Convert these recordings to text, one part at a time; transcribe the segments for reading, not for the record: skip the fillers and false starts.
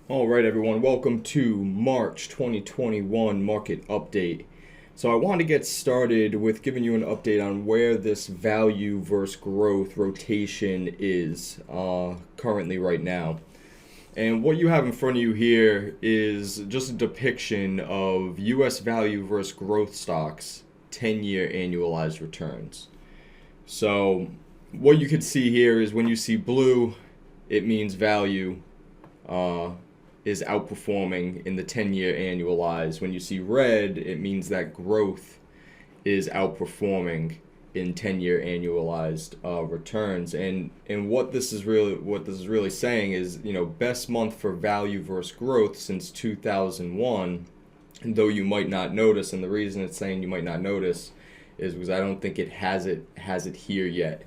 All right, everyone, welcome to March 2021 market update. So I want to get started with giving you an update on where this value versus growth rotation is currently right now. And what you have in front of you here is just a depiction of US value versus growth stocks 10-year annualized returns. So what you can see here is when you see blue, it means value is outperforming in the 10-year annualized. When you see red, it means that growth is outperforming in 10-year annualized returns. And what this is really saying is, best month for value versus growth since 2001. And though you might not notice, and the reason it's saying you might not notice is because I don't think it has it here yet.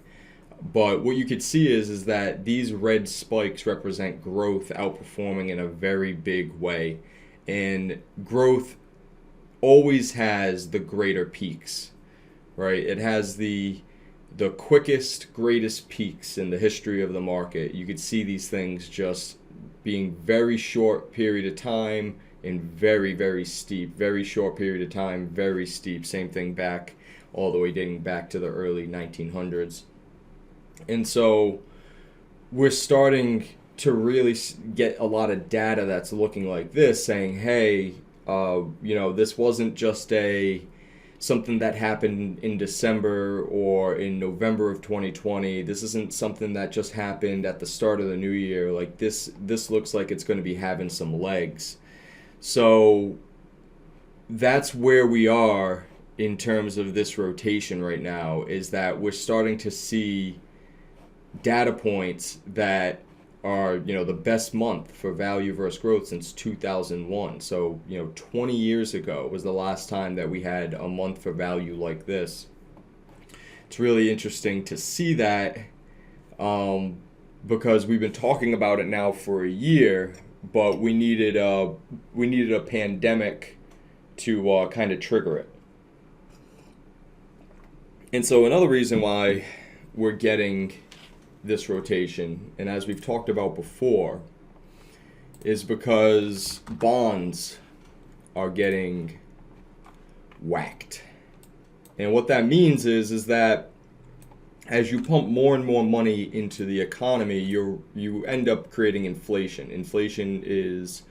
But what you could see is that these red spikes represent growth outperforming in a very big way. And growth always has the greater peaks, right? It has the quickest, greatest peaks in the history of the market. You could see these things just being very short period of time and very, very steep. Very short period of time, very steep. Same thing back all the way dating back to the early 1900s. And so we're starting to really get a lot of data that's looking like this, saying, hey, this wasn't just something that happened in December or in November of 2020. This isn't something that just happened at the start of the new year. Like this looks like it's going to be having some legs. So that's where we are in terms of this rotation right now, is that we're starting to see data points that are, the best month for value versus growth since 2001. So, 20 years ago was the last time that we had a month for value like this. It's really interesting to see that because we've been talking about it now for a year, but we needed a pandemic to kind of trigger it. And so another reason why we're getting this rotation, and as we've talked about before, is because bonds are getting whacked. And what that means is that as you pump more and more money into the economy, you end up creating inflation. Inflation is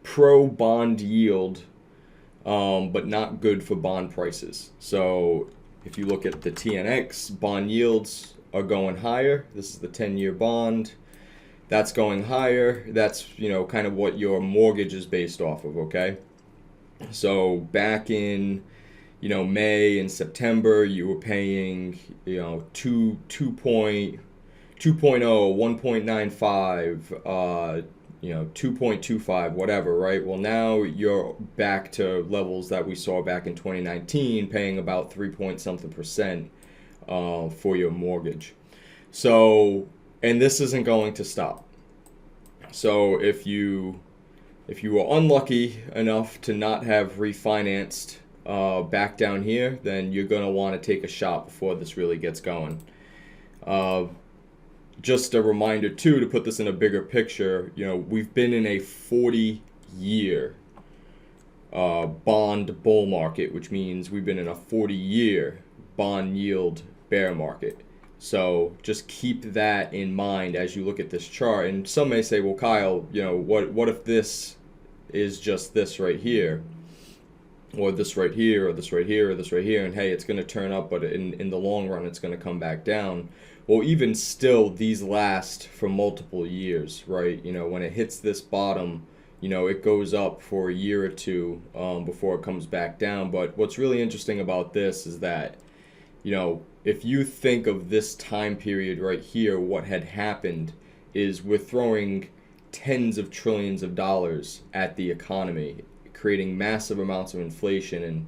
pro bond yield, but not good for bond prices. So if you look at the TNX, bond yields are going higher. This is the 10-year bond. That's going higher. That's, kind of what your mortgage is based off of, okay? So back in, May and September, you were paying, 2.0, 1.95, 2.25, whatever, right? Well, now you're back to levels that we saw back in 2019, paying about 3 point something percent for your mortgage. So, and this isn't going to stop. So if you were unlucky enough to not have refinanced back down here, then you're going to want to take a shot before this really gets going. Just a reminder too, to put this in a bigger picture, we've been in a 40-year bond bull market, which means we've been in a 40-year bond yield bear market. So just keep that in mind as you look at this chart. And some may say, well, Kyle, what if this is just this right here, or this right here, or this right here, or this right here, and hey, it's going to turn up, but in the long run, it's going to come back down. Well, even still, these last for multiple years, right? When it hits this bottom, it goes up for a year or two before it comes back down. But what's really interesting about this is that, if you think of this time period right here, what had happened is we're throwing tens of trillions of dollars at the economy, creating massive amounts of inflation,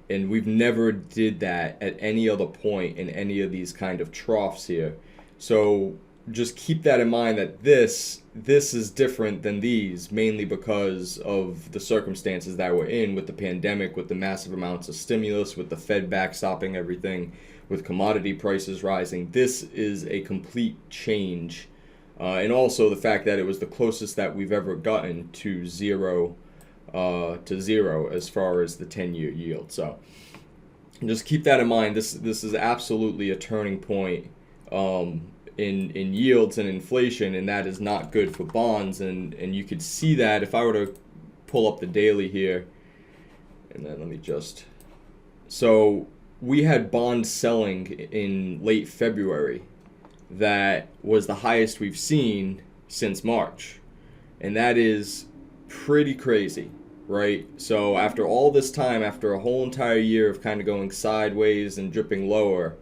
and we've never did that at any other point in any of these kind of troughs here. So just keep that in mind, that this is different than these, mainly because of the circumstances that we're in with the pandemic, with the massive amounts of stimulus, with the Fed backstopping everything, with commodity prices rising. This is a complete change And also the fact that it was the closest that we've ever gotten to zero as far as the 10-year yield. So just keep that in mind. This is absolutely a turning point in yields and inflation, and that is not good for bonds. And you could see that if I were to pull up the daily here, and then let me just... So we had bonds selling in late February that was the highest we've seen since March. And that is pretty crazy, right? So after all this time, after a whole entire year of kind of going sideways and dripping lower,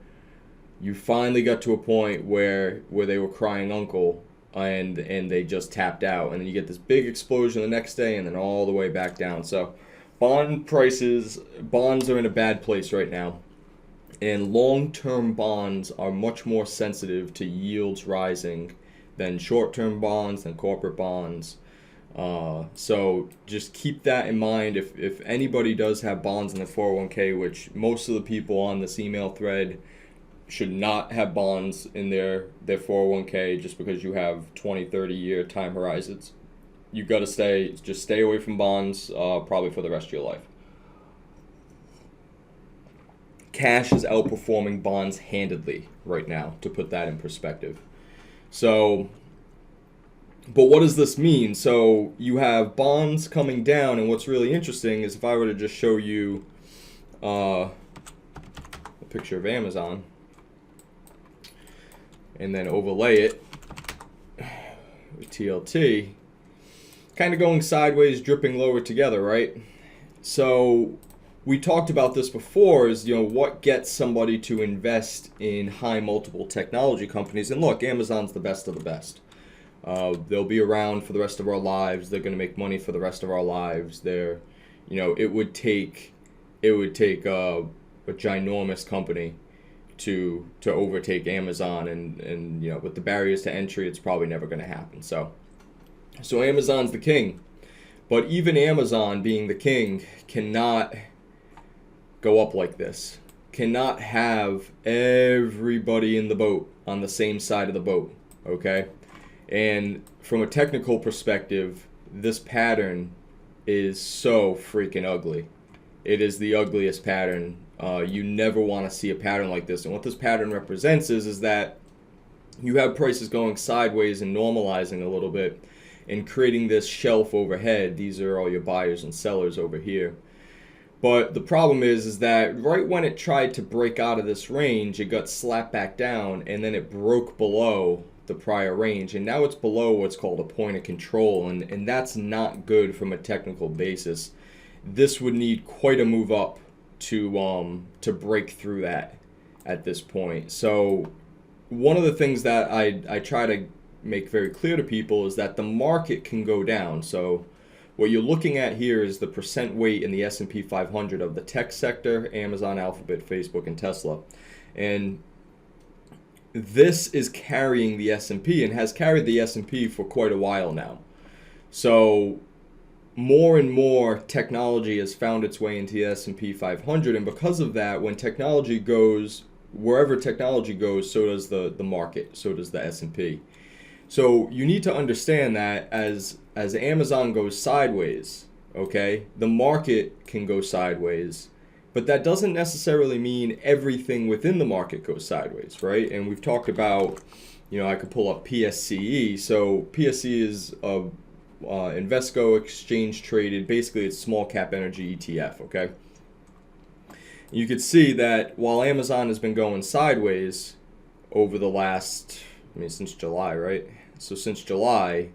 you finally got to a point where they were crying uncle, and they just tapped out. And then you get this big explosion the next day and then all the way back down. So bonds are in a bad place right now. And long-term bonds are much more sensitive to yields rising than short-term bonds and corporate bonds. So just keep that in mind. If anybody does have bonds in the 401k, which most of the people on this email thread should not have bonds in their 401k just because you have 20, 30-year time horizons, you got to stay away from bonds probably for the rest of your life. Cash is outperforming bonds handedly right now, to put that in perspective. So, but what does this mean? So you have bonds coming down, and what's really interesting is if I were to just show you a picture of Amazon and then overlay it with TLT, kind of going sideways, dripping lower together, right? So we talked about this before, is, what gets somebody to invest in high multiple technology companies. And look, Amazon's the best of the best. They'll be around for the rest of our lives. They're going to make money for the rest of our lives. It would take a ginormous company to overtake Amazon, and with the barriers to entry, it's probably never going to happen. So Amazon's the king, but even Amazon being the king cannot go up like this, cannot have everybody in the boat on the same side of the boat, okay? And from a technical perspective, this pattern is so freaking ugly. It is the ugliest pattern. You never want to see a pattern like this. And what this pattern represents is that you have prices going sideways and normalizing a little bit and creating this shelf overhead. These are all your buyers and sellers over here. But the problem is that right when it tried to break out of this range, it got slapped back down, and then it broke below the prior range, and now it's below what's called a point of control, and that's not good from a technical basis. This would need quite a move up to break through that at this point. So one of the things that I try to make very clear to people is that the market can go down. So what you're looking at here is the percent weight in the S&P 500 of the tech sector: Amazon, Alphabet, Facebook, and Tesla. And this is carrying the S&P and has carried the S&P for quite a while now. So more and more technology has found its way into the S&P 500, and because of that, when technology goes, wherever technology goes, so does the market, so does the S&P. So you need to understand that as Amazon goes sideways, okay, the market can go sideways, but that doesn't necessarily mean everything within the market goes sideways, right? And we've talked about, I could pull up PSCE. So PSCE is a Invesco exchange traded, basically it's small cap energy ETF, okay? You could see that while Amazon has been going sideways over the last, since July, right? So since July,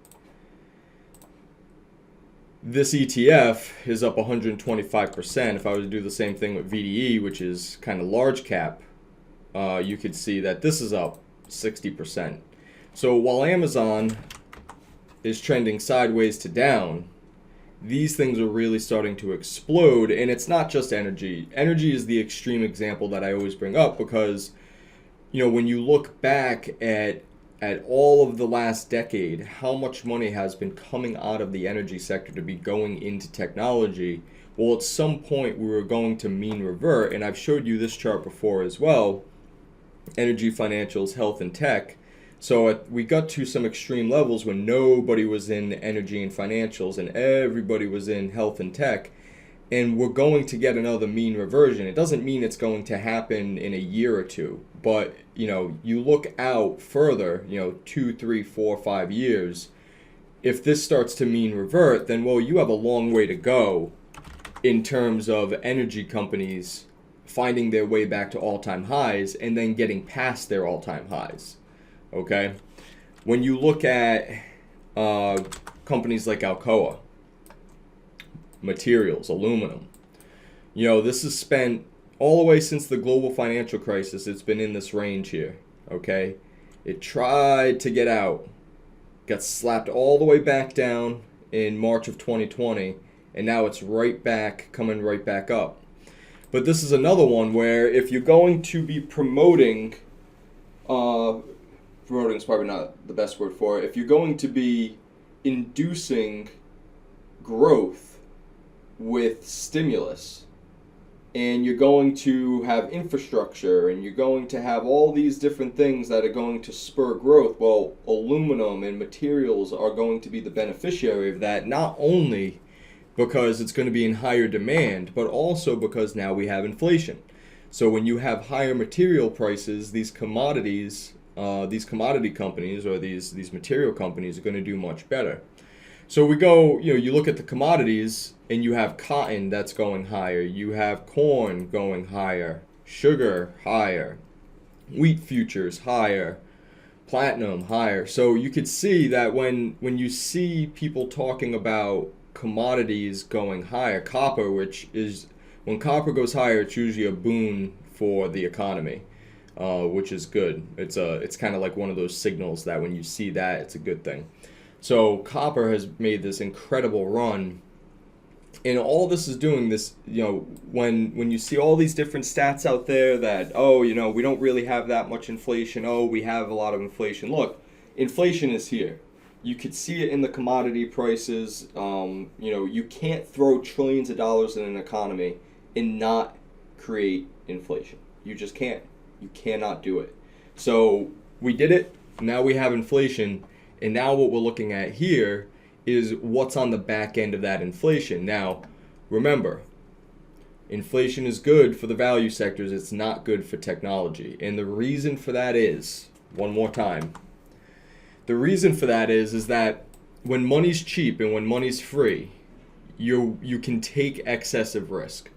this ETF is up 125%. If I was to do the same thing with VDE, which is kind of large cap, you could see that this is up 60%. So while Amazon is trending sideways to down, these things are really starting to explode. And it's not just energy. Energy is the extreme example that I always bring up because, when you look back at all of the last decade, how much money has been coming out of the energy sector to be going into technology. Well, at some point we were going to mean revert, and I've showed you this chart before as well. Energy, financials, health, and tech. So we got to some extreme levels when nobody was in energy and financials and everybody was in health and tech. And we're going to get another mean reversion. It doesn't mean it's going to happen in a year or two, but you look out further, 2, 3, 4, 5 years. If this starts to mean revert, then well, you have a long way to go in terms of energy companies finding their way back to all-time highs and then getting past their all-time highs. Okay, when you look at companies like Alcoa, materials, aluminum, this has spent all the way since the global financial crisis. It's been in this range here. Okay, it tried to get out, got slapped all the way back down in March of 2020, and now it's right back, coming right back up. But this is another one where if you're going to be promoting is probably not the best word for it. If you're going to be inducing growth with stimulus, and you're going to have infrastructure, and you're going to have all these different things that are going to spur growth, well, aluminum and materials are going to be the beneficiary of that, not only because it's going to be in higher demand, but also because now we have inflation. So when you have higher material prices, these commodity companies or these material companies are going to do much better. So we go, you look at the commodities and you have cotton that's going higher, you have corn going higher, sugar higher, wheat futures higher, platinum higher. So you could see that when you see people talking about commodities going higher, copper, which is, when copper goes higher, it's usually a boon for the economy, which is good. It's kind of like one of those signals that when you see that, it's a good thing. So copper has made this incredible run, and all this is doing this, when you see all these different stats out there that, we don't really have that much inflation, we have a lot of inflation. Look, inflation is here. You could see it in the commodity prices. You can't throw trillions of dollars in an economy and not create inflation. You just can't. You cannot do it. So we did it. Now we have inflation. And now what we're looking at here is what's on the back end of that inflation. Now, remember, inflation is good for the value sectors. It's not good for technology. And the reason for that is, one more time, the reason for that is that when money's cheap and when money's free, you can take excessive risk.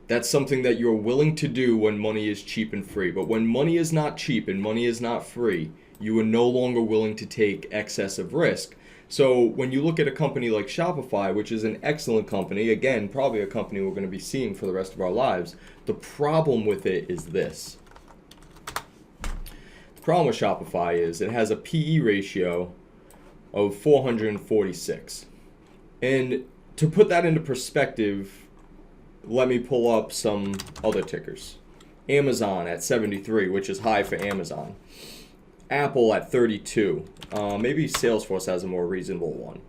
That's something that you're willing to do when money is cheap and free. But when money is not cheap and money is not free, you are no longer willing to take excessive risk. So when you look at a company like Shopify, which is an excellent company, again, probably a company we're going to be seeing for the rest of our lives, the problem with it is this. The problem with Shopify is it has a PE ratio of 446. And to put that into perspective, let me pull up some other tickers. Amazon at 73, which is high for Amazon. Apple at 32. Maybe Salesforce has a more reasonable one.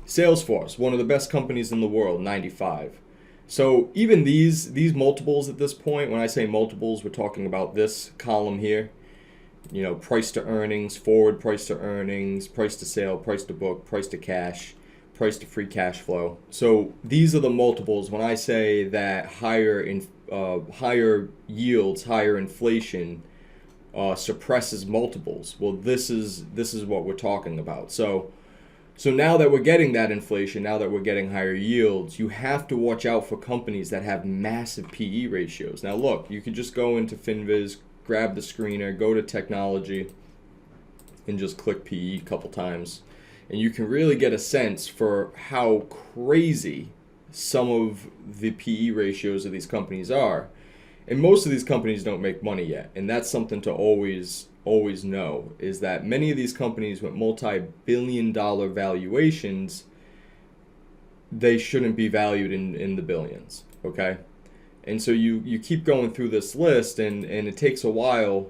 Salesforce, one of the best companies in the world, 95. So even these multiples at this point, when I say multiples, we're talking about this column here. Price to earnings, forward price to earnings, price to sale, price to book, price to cash, price to free cash flow. So these are the multiples. When I say that higher yields, higher inflation suppresses multiples, well, this is what we're talking about. So now that we're getting that inflation, now that we're getting higher yields, you have to watch out for companies that have massive PE ratios. Now look, you can just go into FinViz, grab the screener, go to technology, and just click PE a couple times. And you can really get a sense for how crazy some of the PE ratios of these companies are. And most of these companies don't make money yet. And that's something to always know, is that many of these companies with multi-billion-dollar valuations, they shouldn't be valued in the billions, okay? And so you keep going through this list, and it takes a while.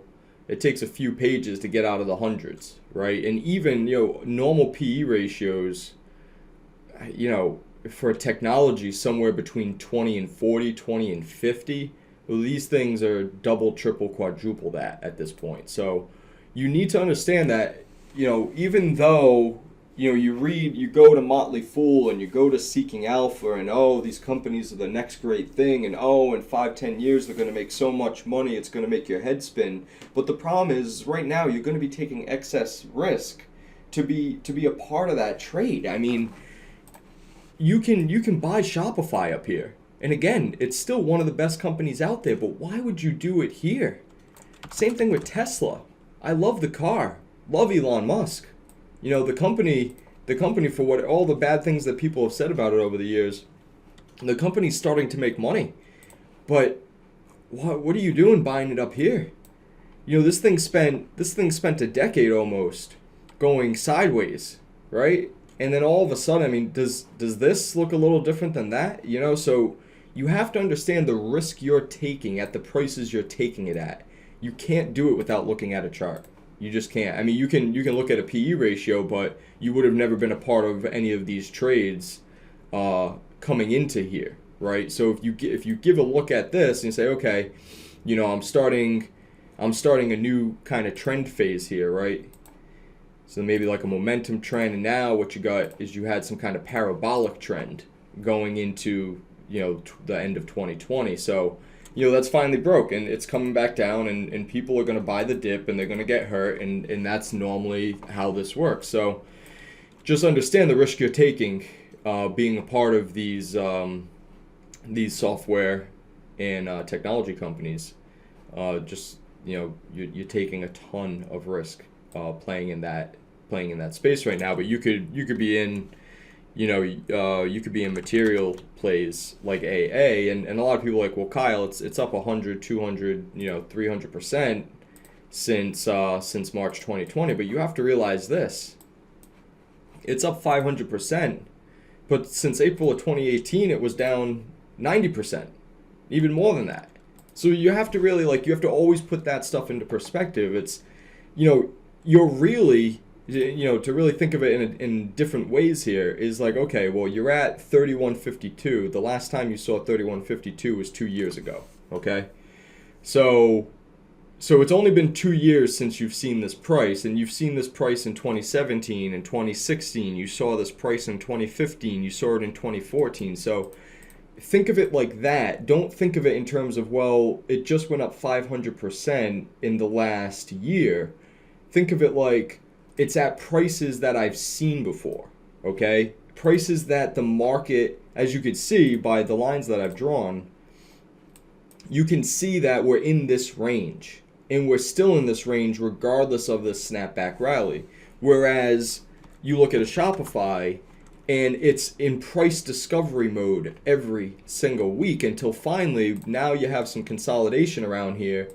It takes a few pages to get out of the hundreds, right? And even, normal PE ratios, for technology, somewhere between 20 and 40, 20 and 50. Well, these things are double, triple, quadruple that at this point. So, you need to understand that, even though, you go to Motley Fool and you go to Seeking Alpha and, oh, these companies are the next great thing, and oh, in 5-10 years they're going to make so much money, it's going to make your head spin. But the problem is, right now, you're going to be taking excess risk to be a part of that trade. I mean, you can buy Shopify up here. And again, it's still one of the best companies out there, but why would you do it here? Same thing with Tesla. I love the car. Love Elon Musk. The company for what all the bad things that people have said about it over the years, the company's starting to make money. But what are you doing buying it up here? This thing spent a decade almost going sideways, right? And then all of a sudden, I mean, does this look a little different than that? So you have to understand the risk you're taking at the prices you're taking it at. You can't do it without looking at a chart. You just can't. I mean, you can look at a PE ratio, but you would have never been a part of any of these trades coming into here, right? So if you give a look at this and you say, okay, I'm starting a new kind of trend phase here, right? So maybe like a momentum trend, and now what you got is you had some kind of parabolic trend going into the end of 2020. So that's finally broke, and it's coming back down, and people are going to buy the dip, and they're going to get hurt, and that's normally how this works. So just understand the risk you're taking being a part of these software and technology companies. You're taking a ton of risk playing in that space right now. But you could be in you could be in material plays like AA, and a lot of people are like, well, Kyle, it's up 100, 200, 300% since March 2020. But you have to realize this: it's up 500%, but since April of 2018, it was down 90%, even more than that. So you have to really you have to always put that stuff into perspective. It's you're really to really think of it in different ways here is like, okay, well, you're at 31.52. The last time you saw 31.52 was 2 years ago, okay? So it's only been 2 years since you've seen this price, and you've seen this price in 2017 and 2016. You saw this price in 2015. You saw it in 2014. So think of it like that. Don't think of it in terms of, well, it just went up 500% in the last year. Think of it like it's at prices that I've seen before, okay? Prices that the market, as you could see by the lines that I've drawn, you can see that we're in this range. And we're still in this range regardless of the snapback rally. Whereas you look at a Shopify and it's in price discovery mode every single week until finally now you have some consolidation around here.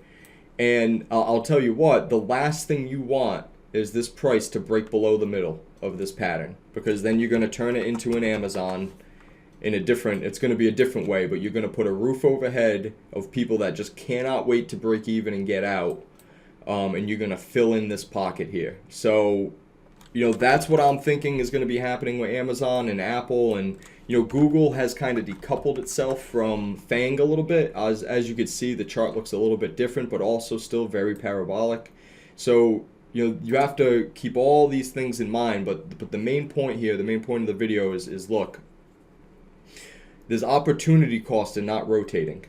And I'll tell you what, the last thing you want is this price to break below the middle of this pattern, because then you're going to turn it into an Amazon it's going to be a different way, but you're going to put a roof overhead of people that just cannot wait to break even and get out, and you're going to fill in this pocket here. So, that's what I'm thinking is going to be happening with Amazon and Apple, and Google has kind of decoupled itself from FANG a little bit. As you can see, the chart looks a little bit different, but also still very parabolic. So you have to keep all these things in mind, but the main point here, the main point of the video is look, there's opportunity cost in not rotating.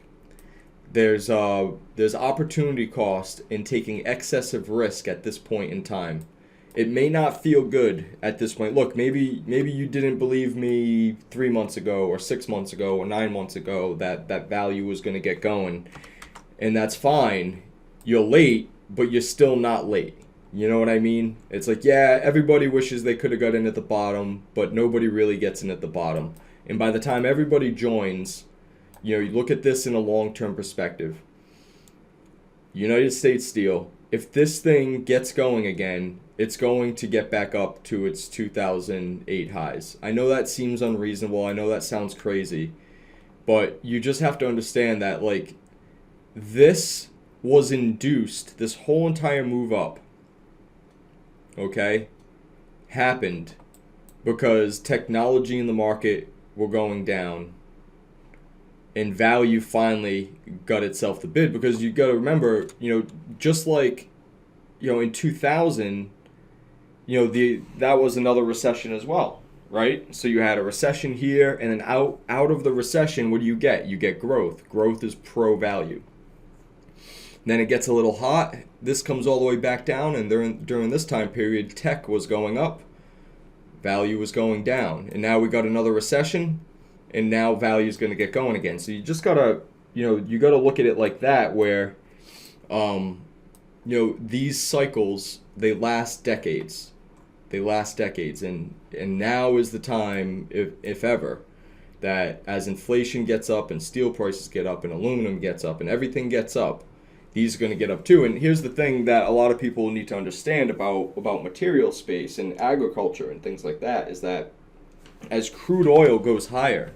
There's opportunity cost in taking excessive risk at this point in time. It may not feel good at this point. Look, maybe you didn't believe me 3 months ago or 6 months ago or 9 months ago that value was going to get going, and that's fine. You're late, but you're still not late. You know what I mean? It's like, yeah, everybody wishes they could have got in at the bottom, but nobody really gets in at the bottom. And by the time everybody joins, you look at this in a long-term perspective. United States Steel, if this thing gets going again, it's going to get back up to its 2008 highs. I know that seems unreasonable. I know that sounds crazy. But you just have to understand that, this was induced, this whole entire move up, okay, happened because technology in the market were going down and value finally got itself the bid. Because you got to remember, just like in 2000, that was another recession as well, right? So you had a recession here, and then out of the recession, what do you get? You get growth. Growth is pro value. Then it gets a little hot. This comes all the way back down, and during this time period, tech was going up, value was going down, and now we got another recession, and now value is going to get going again. So you just gotta, you gotta look at it like that, where, these cycles, they last decades. And now is the time, if ever, that as inflation gets up and steel prices get up and aluminum gets up and everything gets up, these are going to get up too. And here's the thing that a lot of people need to understand about material space and agriculture and things like that, is that as crude oil goes higher,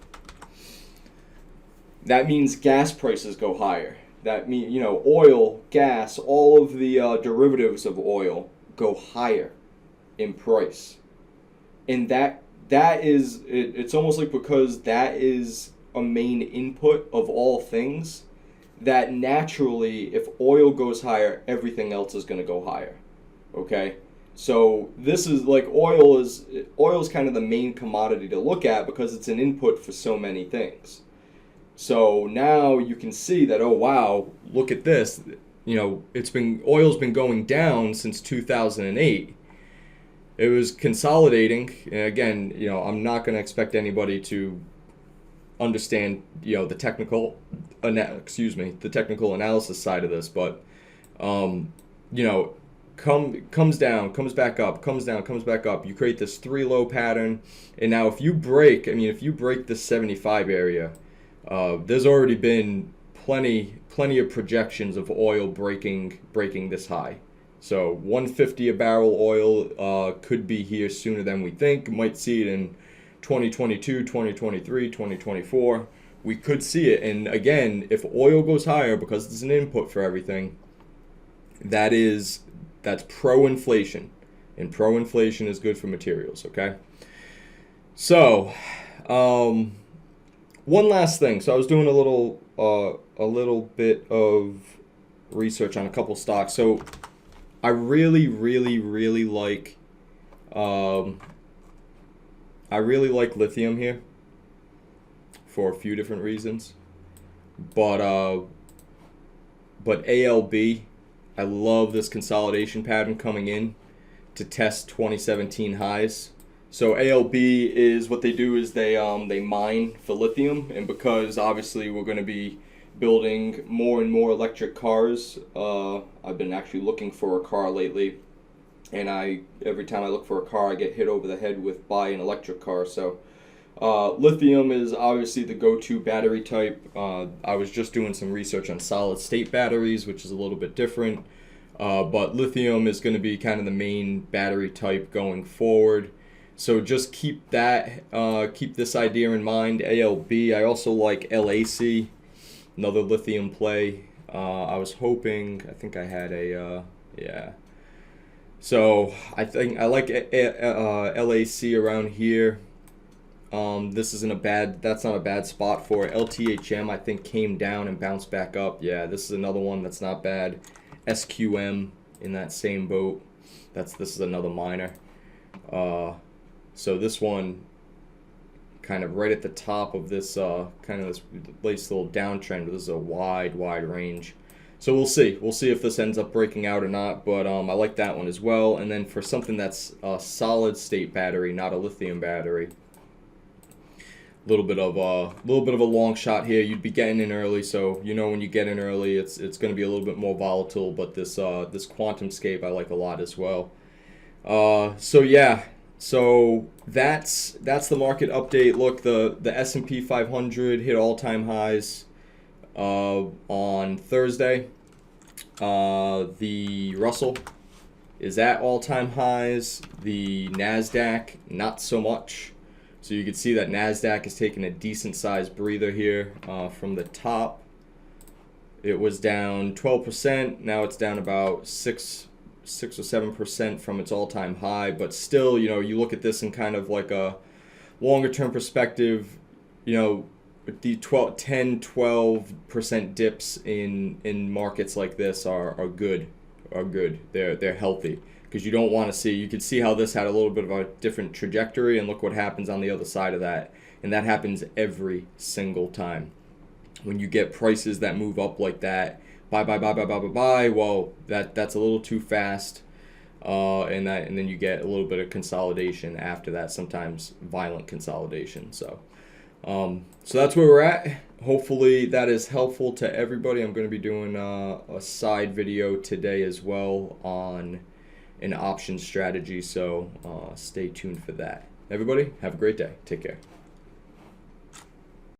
that means gas prices go higher. That means, oil, gas, all of the derivatives of oil go higher in price. And that is, it's almost like, because that is a main input of all things, that naturally, if oil goes higher, everything else is going to go higher. Okay? So this is like, oil is kind of the main commodity to look at, because it's an input for so many things. So now you can see that, oh wow, look at this. Oil's been going down since 2008. It was consolidating. And again, I'm not going to expect anybody to understand, the technical analysis side of this, but comes down, comes back up, comes down, comes back up. You create this 3 low pattern, and now if you break this 75 area, there's already been plenty of projections of oil breaking this high. So 150 a barrel oil could be here sooner than we think. Might see it in 2022, 2023, 2024. We could see it. And again, if oil goes higher, because it's an input for everything, that's pro-inflation. And pro-inflation is good for materials, okay? So, one last thing. So I was doing a little bit of research on a couple stocks. So I really, really, really like lithium here for a few different reasons. But ALB, I love this consolidation pattern coming in to test 2017 highs. So ALB is, what they do is they mine for lithium, and because obviously we're going to be building more and more electric cars, I've been actually looking for a car lately, and every time I look for a car I get hit over the head with buy an electric car. So lithium is obviously the go-to battery type. I was just doing some research on solid state batteries, which is a little bit different, but lithium is going to be kind of the main battery type going forward. So just keep this idea in mind. ALB. I also like LAC, another lithium play. I think I had yeah. So I think I like LAC around here. That's not a bad spot for it. LTHM, I think, came down and bounced back up. Yeah, this is another one that's not bad. SQM in that same boat. This is another miner. So this one, kind of right at the top of this kind of this nice little downtrend. This is a wide range. So we'll see. We'll see if this ends up breaking out or not. But I like that one as well. And then for something that's a solid state battery, not a lithium battery, a little bit of a long shot here. You'd be getting in early, so when you get in early, it's going to be a little bit more volatile. But this QuantumScape I like a lot as well. So yeah. So that's the market update. Look, the S&P 500 hit all-time highs on Thursday. The Russell is at all-time highs. The NASDAQ, not so much. So you can see that NASDAQ is taking a decent-sized breather here from the top. It was down 12%. Now it's down about 6 or 7% from its all-time high, but still, you look at this in kind of like a longer-term perspective. The 10-12% dips in markets like this are good. are good. They're healthy, because you don't want to see. You could see how this had a little bit of a different trajectory, and look what happens on the other side of that. And that happens every single time. When you get prices that move up like that, buy, well, that's a little too fast. And then you get a little bit of consolidation after that, sometimes violent consolidation. So that's where we're at. Hopefully that is helpful to everybody. I'm going to be doing a side video today as well on an option strategy, so stay tuned for that. Everybody, have a great day. Take care.